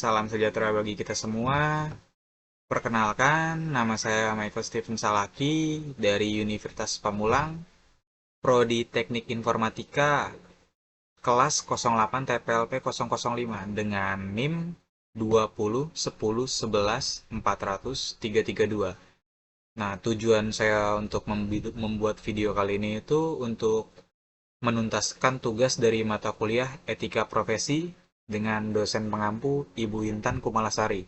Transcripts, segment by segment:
salam sejahtera bagi kita semua. Perkenalkan, nama saya Michael Stephen Salaki dari Universitas Pamulang, Prodi Teknik Informatika, kelas 08 TPLP 005 dengan NIM 20 10 11 400 332. Nah, tujuan saya untuk membuat video kali ini itu untuk menuntaskan tugas dari mata kuliah Etika Profesi dengan dosen pengampu Ibu Intan Kumalasari.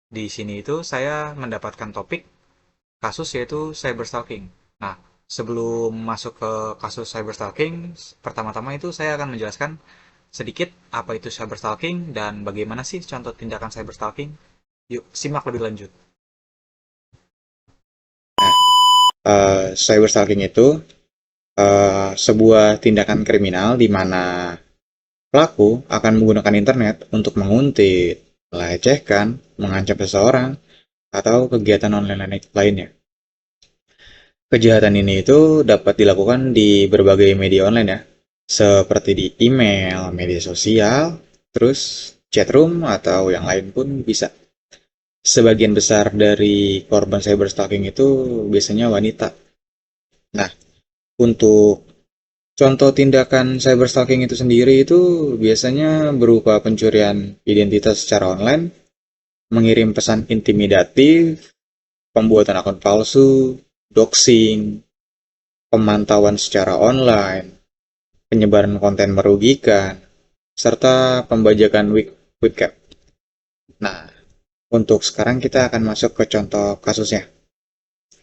Di sini itu saya mendapatkan topik kasus yaitu cyberstalking. Nah, sebelum masuk ke kasus cyberstalking, pertama-tama itu saya akan menjelaskan sedikit apa itu cyberstalking dan bagaimana sih contoh tindakan cyberstalking. Yuk, simak lebih lanjut. Cyberstalking itu sebuah tindakan kriminal di mana pelaku akan menggunakan internet untuk menguntit, melecehkan, mengancam seseorang, atau kegiatan online lainnya. Kejahatan ini itu dapat dilakukan di berbagai media online ya, seperti di email, media sosial, terus chatroom, atau yang lain pun bisa. Sebagian besar dari korban cyberstalking itu biasanya wanita. Nah, untuk contoh tindakan cyberstalking itu sendiri itu biasanya berupa pencurian identitas secara online, mengirim pesan intimidatif, pembuatan akun palsu, doxing, pemantauan secara online, penyebaran konten merugikan, serta pembajakan webcam. Nah, untuk sekarang kita akan masuk ke contoh kasusnya.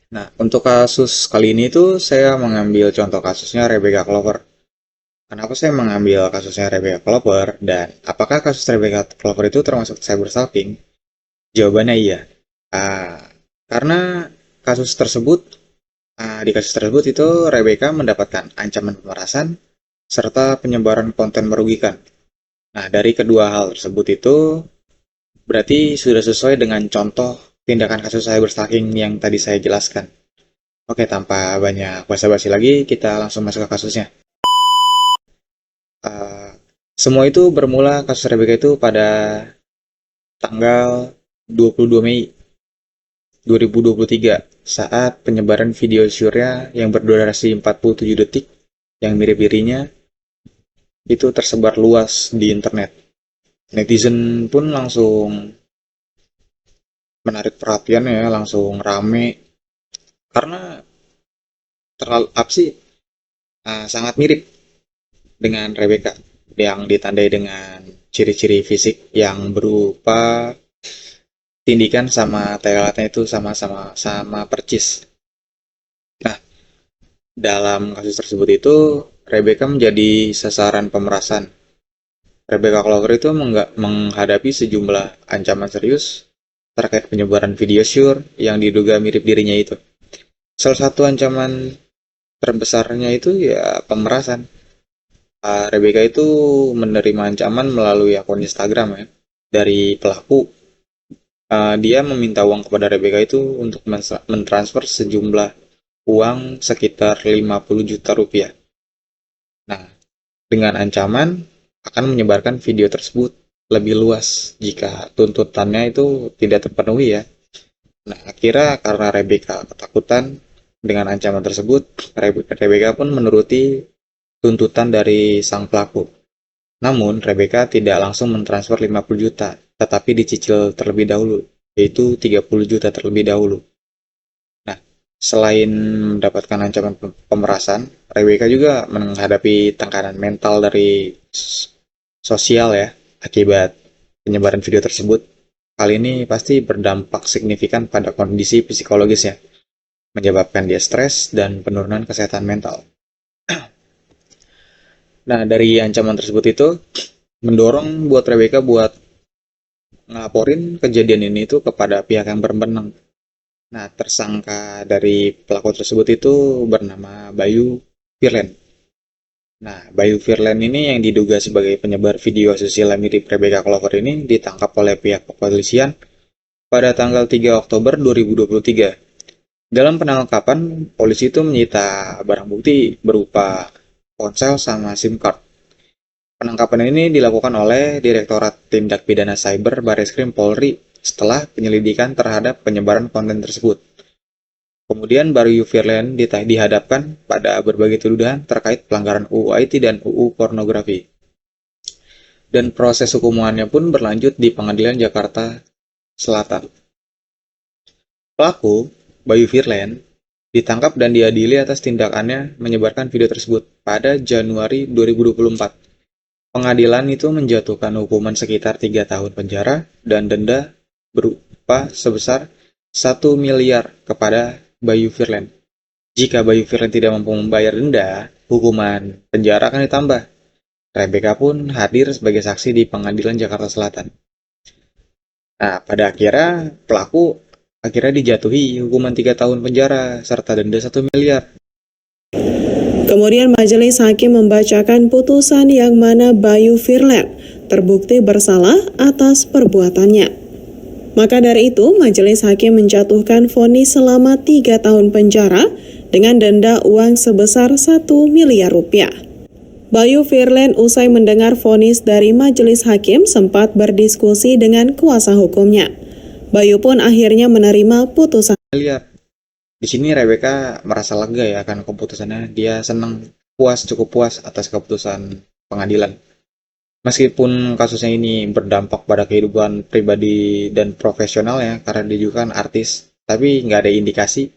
Nah, untuk kasus kali ini tuh saya mengambil contoh kasusnya Rebecca Clover. Kenapa saya mengambil kasusnya Rebecca Clover dan apakah kasus Rebecca Clover itu termasuk cyberstalking? Jawabannya iya. Ah, karena kasus tersebut, di kasus tersebut itu Rebecca mendapatkan ancaman pemerasan serta penyebaran konten merugikan. Nah, dari kedua hal tersebut itu berarti sudah sesuai dengan contoh tindakan kasus cyberstalking yang tadi saya jelaskan. Oke, tanpa banyak basa-basi lagi, kita langsung masuk ke kasusnya. Eh, Semua itu bermula kasus Rebecca itu pada tanggal 22 Mei 2023 saat penyebaran video syurnya yang berdurasi 47 detik yang mirip dirinya itu tersebar luas di internet. Netizen pun langsung menarik perhatian ya, langsung rame karena terlalu apa sih, sangat mirip dengan Rebecca yang ditandai dengan ciri-ciri fisik yang berupa tindikan sama toiletnya itu sama-sama sama percis. Nah, dalam kasus tersebut itu Rebecca menjadi sasaran pemerasan. Rebecca Clover itu menghadapi sejumlah ancaman serius terkait penyebaran video syur yang diduga mirip dirinya itu. Salah satu ancaman terbesarnya itu ya pemerasan. Rebecca itu menerima ancaman melalui akun Instagram ya dari pelaku. Dia meminta uang kepada Rebecca itu untuk mentransfer sejumlah uang sekitar 50 juta rupiah. Nah, dengan ancaman akan menyebarkan video tersebut lebih luas jika tuntutannya itu tidak terpenuhi ya. Nah, akhirnya karena Rebecca ketakutan dengan ancaman tersebut, Rebecca pun menuruti tuntutan dari sang pelaku. Namun, Rebecca tidak langsung mentransfer 50 juta, tetapi dicicil terlebih dahulu, yaitu 30 juta terlebih dahulu. Nah, selain mendapatkan ancaman pemerasan, Rebecca juga menghadapi tekanan mental dari sosial ya, akibat penyebaran video tersebut. Hal ini pasti berdampak signifikan pada kondisi psikologisnya, menyebabkan dia stres dan penurunan kesehatan mental. Nah, dari ancaman tersebut itu mendorong buat Rebecca buat ngelaporin kejadian ini itu kepada pihak yang berwenang. Nah, tersangka dari pelaku tersebut itu bernama Bayu Firlen. Nah, Bayu Firlen ini yang diduga sebagai penyebar video asusila mirip Rebecca Clover ini ditangkap oleh pihak kepolisian pada tanggal 3 Oktober 2023. Dalam penangkapan, polisi itu menyita barang bukti berupa ponsel sama SIM card. Penangkapan ini dilakukan oleh Direktorat Tindak Pidana Cyber Bareskrim Polri setelah penyelidikan terhadap penyebaran konten tersebut. Kemudian Bayu Firland dihadapkan pada berbagai tuduhan terkait pelanggaran UU IT dan UU pornografi. Dan proses hukumannya pun berlanjut di Pengadilan Jakarta Selatan. Pelaku, Bayu Firland, ditangkap dan diadili atas tindakannya menyebarkan video tersebut pada Januari 2024. Pengadilan itu menjatuhkan hukuman sekitar 3 tahun penjara dan denda berupa sebesar 1 miliar kepada Bayu Firland. Jika Bayu Firland tidak mampu membayar denda, hukuman penjara akan ditambah. Rebecca pun hadir sebagai saksi di Pengadilan Jakarta Selatan. Nah, pada akhirnya pelaku akhirnya dijatuhi hukuman 3 tahun penjara serta denda 1 miliar. Kemudian majelis hakim membacakan putusan yang mana Bayu Firland terbukti bersalah atas perbuatannya. Maka dari itu, majelis hakim menjatuhkan vonis selama 3 tahun penjara dengan denda uang sebesar 1 miliar rupiah. Bayu Firland usai mendengar vonis dari majelis hakim sempat berdiskusi dengan kuasa hukumnya. Bayu pun akhirnya menerima putusan. Di sini Rebecca merasa lega ya akan keputusannya. Dia senang, cukup puas atas keputusan pengadilan. Meskipun kasusnya ini berdampak pada kehidupan pribadi dan profesional ya, karena dia juga kan artis, tapi nggak ada indikasi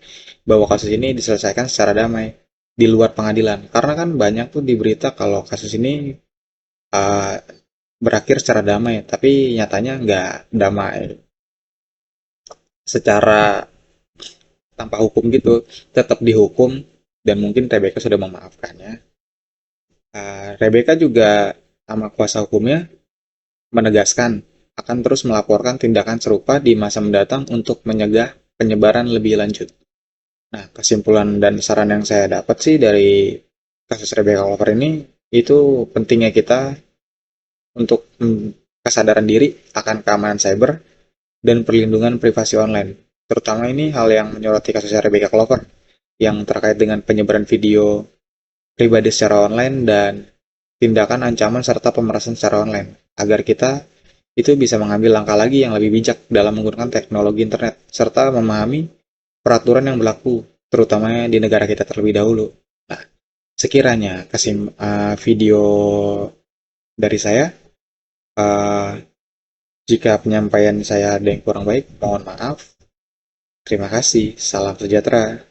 bahwa kasus ini diselesaikan secara damai di luar pengadilan. Karena kan banyak tuh di berita kalau kasus ini uh, berakhir secara damai, tapi nyatanya nggak damai secara tanpa hukum gitu, tetap dihukum dan mungkin Rebecca sudah memaafkannya. Rebecca juga sama kuasa hukumnya menegaskan akan terus melaporkan tindakan serupa di masa mendatang untuk mencegah penyebaran lebih lanjut. Nah, kesimpulan dan saran yang saya dapat sih dari kasus Rebecca Lover ini, itu pentingnya kita untuk kesadaran diri akan keamanan cyber dan perlindungan privasi online. Terutama ini hal yang menyoroti kasusnya Rebecca Clover yang terkait dengan penyebaran video pribadi secara online dan tindakan ancaman serta pemerasan secara online. Agar kita itu bisa mengambil langkah lagi yang lebih bijak dalam menggunakan teknologi internet serta memahami peraturan yang berlaku, terutama di negara kita terlebih dahulu. Nah, sekiranya video dari saya, uh, jika penyampaian saya ada yang kurang baik, mohon maaf. Terima kasih. Salam sejahtera.